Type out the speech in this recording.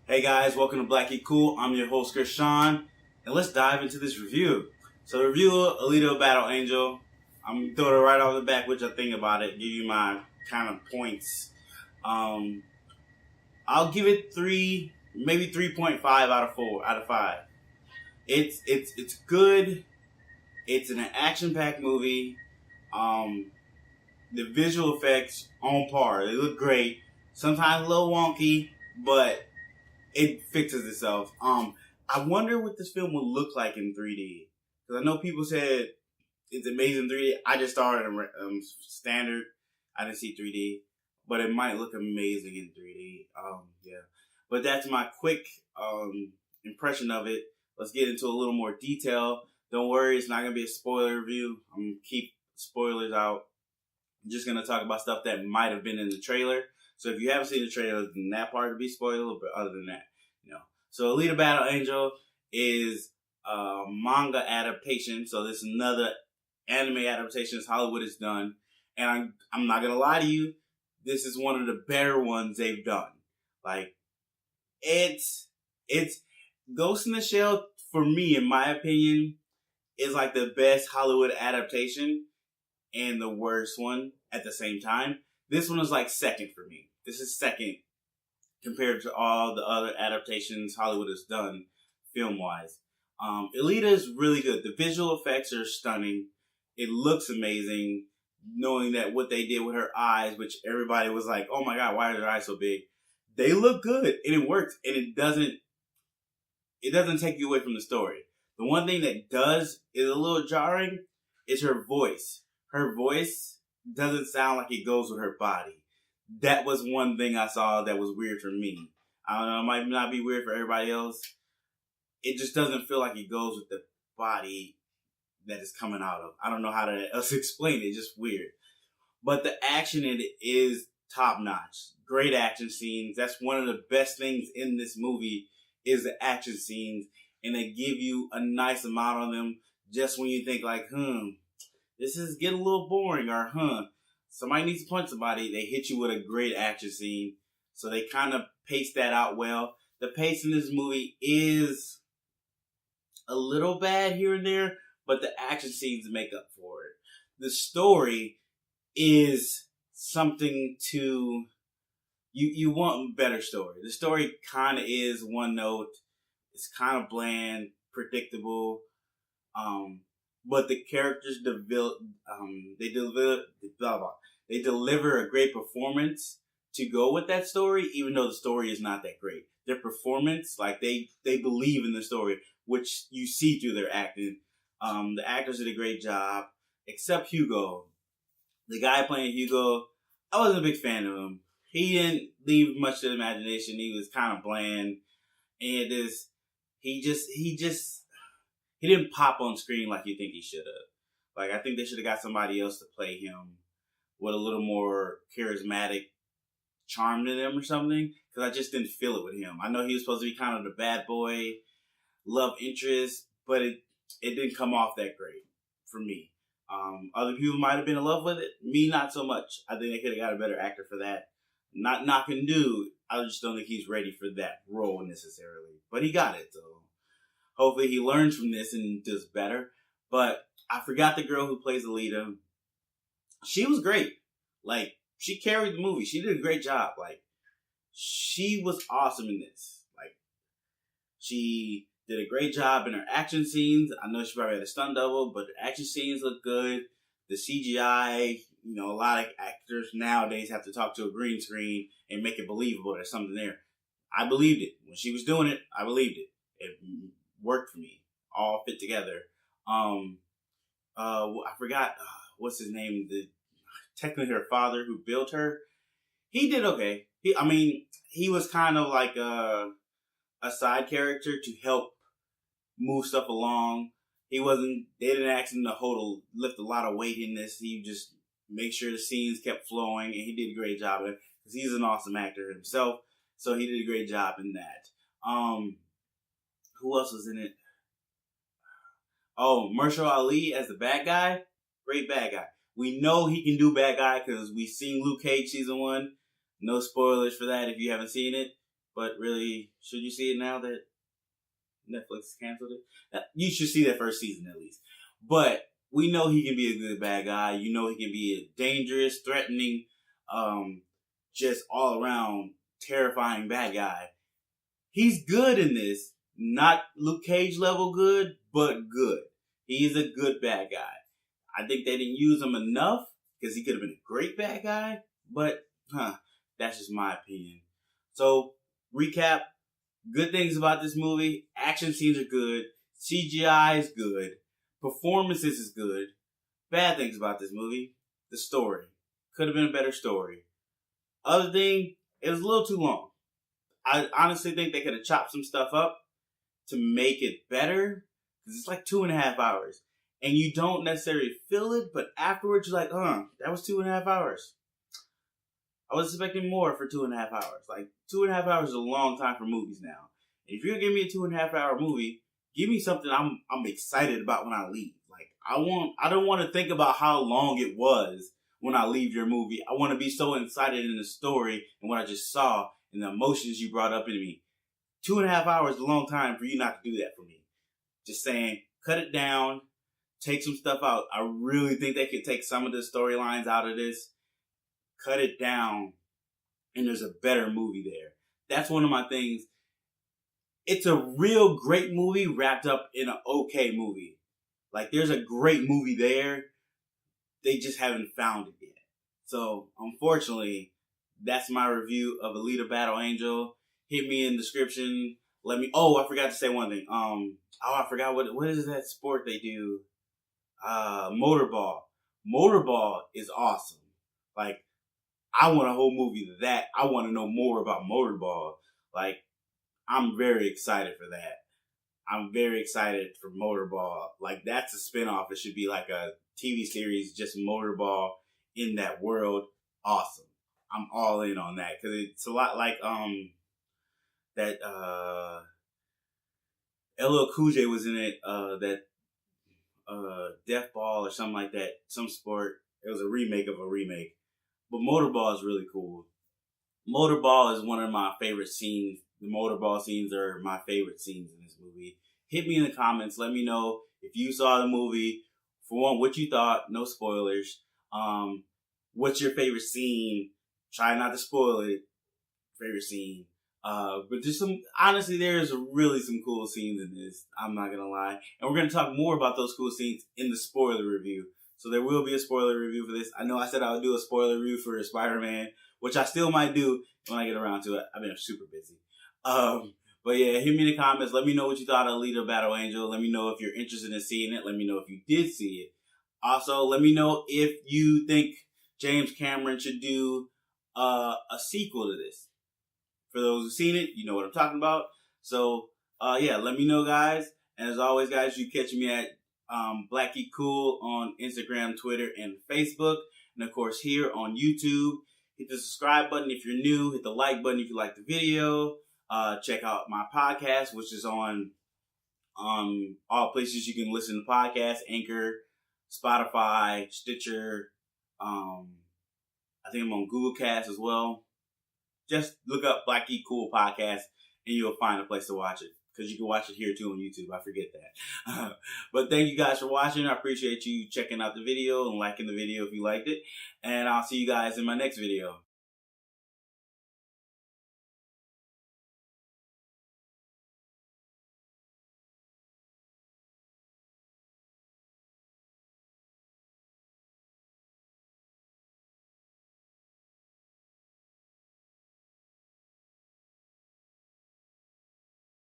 Hey guys, welcome to Black Geek Cool. I'm your host, Sean, and let's dive into this review. So the review of Alita Battle Angel, I'm throwing it right off the back, what I think about it, give you my kind of points. I'll give it 3, maybe 3.5 out of 5. It's good. It's an action-packed movie. The visual effects on par. They look great. Sometimes a little wonky, but it fixes itself. I wonder what this film will look like in 3D. Because I know people said it's amazing in 3D. I just started in standard. I didn't see 3D. But it might look amazing in 3D. Yeah. But that's my quick impression of it. Let's get into a little more detail. Don't worry, it's not going to be a spoiler review. I'm going to keep spoilers out. I'm just going to talk about stuff that might have been in the trailer. So if you haven't seen the trailer, then that part would be spoiled. But other than that, So Alita Battle Angel is a manga adaptation. So this is another anime adaptation Hollywood has done. And I'm not going to lie to you. This is one of the better ones they've done. Like, it's Ghost in the Shell, for me, in my opinion, is like the best Hollywood adaptation and the worst one at the same time. This one is like second for me. This is second compared to all the other adaptations Hollywood has done film-wise. Alita is really good. The visual effects are stunning. It looks amazing, knowing that what they did with her eyes, which everybody was like, oh my God, why are her eyes so big? They look good, and it works, and it doesn't take you away from the story. The one thing that does is a little jarring is her voice. Her voice doesn't sound like it goes with her body. That was one thing I saw that was weird for me. I don't know, it might not be weird for everybody else. It just doesn't feel like it goes with the body that it's coming out of. I don't know how to else explain it. It's just weird. But the action in it is top notch. Great action scenes. That's one of the best things in this movie is the action scenes. And they give you a nice amount of them just when you think like, this is getting a little boring, or somebody needs to punch somebody. They hit you with a great action scene. So they kind of pace that out well. The pace in this movie is a little bad here and there, but the action scenes make up for it. The story is something to... You want a better story. The story kind of is one note. It's kind of bland, predictable. But the characters they deliver a great performance to go with that story, even though the story is not that great. Their performance, like they believe in the story, which you see through their acting. The actors did a great job, except Hugo. The guy playing Hugo, I wasn't a big fan of him. He didn't leave much to the imagination. He was kind of bland, and he didn't pop on screen like you think he should have. Like, I think they should have got somebody else to play him with a little more charismatic charm to them or something, because I just didn't feel it with him. I know he was supposed to be kind of the bad boy, love interest, but it didn't come off that great for me. Other people might have been in love with it. Me, not so much. I think they could have got a better actor for that. Not knocking dude. I just don't think he's ready for that role necessarily. But he got it, though. Hopefully he learns from this and does better. But I forgot the girl who plays Alita. She was great. Like, she carried the movie. She did a great job. Like, she was awesome in this. Like, she did a great job in her action scenes. I know she probably had a stunt double, but the action scenes look good. The CGI, a lot of actors nowadays have to talk to a green screen and make it believable there's something there. I believed it. When she was doing it, I believed it. It worked for me. All fit together. I forgot, what's his name? Technically her father who built her. He did okay. He was kind of like a side character to help move stuff along. They didn't ask him to lift a lot of weight in this. He just make sure the scenes kept flowing, and he did a great job of it because he's an awesome actor himself. So he did a great job in that. Who else was in it? Oh, Mahershala Ali as the bad guy. Great bad guy. We know he can do bad guy because we've seen Luke Cage season 1. No spoilers for that if you haven't seen it. But really, should you see it now that Netflix canceled it? You should see that first season at least. But we know he can be a good bad guy. You know he can be a dangerous, threatening, just all around terrifying bad guy. He's good in this. Not Luke Cage level good, but good. He's a good bad guy. I think they didn't use him enough because he could have been a great bad guy. But, that's just my opinion. So, recap. Good things about this movie. Action scenes are good. CGI is good. Performances is good. Bad things about this movie. The story. Could have been a better story. Other thing, it was a little too long. I honestly think they could have chopped some stuff up to make it better. Because it's like 2.5 hours. And you don't necessarily feel it, but afterwards you're like, that was 2.5 hours. I was expecting more for 2.5 hours. Like, 2.5 hours is a long time for movies now. And if you're gonna give me a 2.5 hour movie, give me something I'm excited about when I leave. Like, I don't want to think about how long it was when I leave your movie. I want to be so excited in the story and what I just saw and the emotions you brought up in me. 2.5 hours is a long time for you not to do that for me. Just saying, cut it down, take some stuff out. I really think they could take some of the storylines out of this, cut it down, and there's a better movie there. That's one of my things. It's a real great movie wrapped up in an okay movie. Like, there's a great movie there. They just haven't found it yet. So, unfortunately, that's my review of Alita Battle Angel. Hit me in the description. I forgot to say one thing. I forgot what is that sport they do? Motorball. Motorball is awesome. Like, I want a whole movie of that. I want to know more about Motorball. Like, I'm very excited for that. I'm very excited for Motorball. Like, that's a spinoff. It should be like a TV series, just Motorball in that world. Awesome. I'm all in on that because it's a lot like that LL Cool J was in it. That Death Ball or something like that. Some sport. It was a remake of a remake. But Motorball is really cool. Motorball is one of my favorite scenes. The Motorball scenes are my favorite scenes in this movie. Hit me in the comments. Let me know if you saw the movie. For one, what you thought. No spoilers. What's your favorite scene? Try not to spoil it. Favorite scene. But just honestly, there's really some cool scenes in this. I'm not going to lie. And we're going to talk more about those cool scenes in the spoiler review. So there will be a spoiler review for this. I know I said I would do a spoiler review for Spider-Man, which I still might do when I get around to it. I've been super busy. But yeah, hit me in the comments. Let me know what you thought of Alita Battle Angel. Let me know if you're interested in seeing it. Let me know if you did see it. Also, let me know if you think James Cameron should do a sequel to this. For those who've seen it, you know what I'm talking about. So, yeah, let me know, guys. And as always, guys, you catch me at Black Geek Cool on Instagram, Twitter, and Facebook. And, of course, here on YouTube. Hit the subscribe button if you're new. Hit the like button if you like the video. Check out my podcast, which is on all places you can listen to podcasts. Anchor, Spotify, Stitcher. I think I'm on Google Cast as well. Just look up Black Geek Cool Podcast and you'll find a place to watch it. Because you can watch it here too on YouTube. I forget that. But thank you guys for watching. I appreciate you checking out the video and liking the video if you liked it. And I'll see you guys in my next video.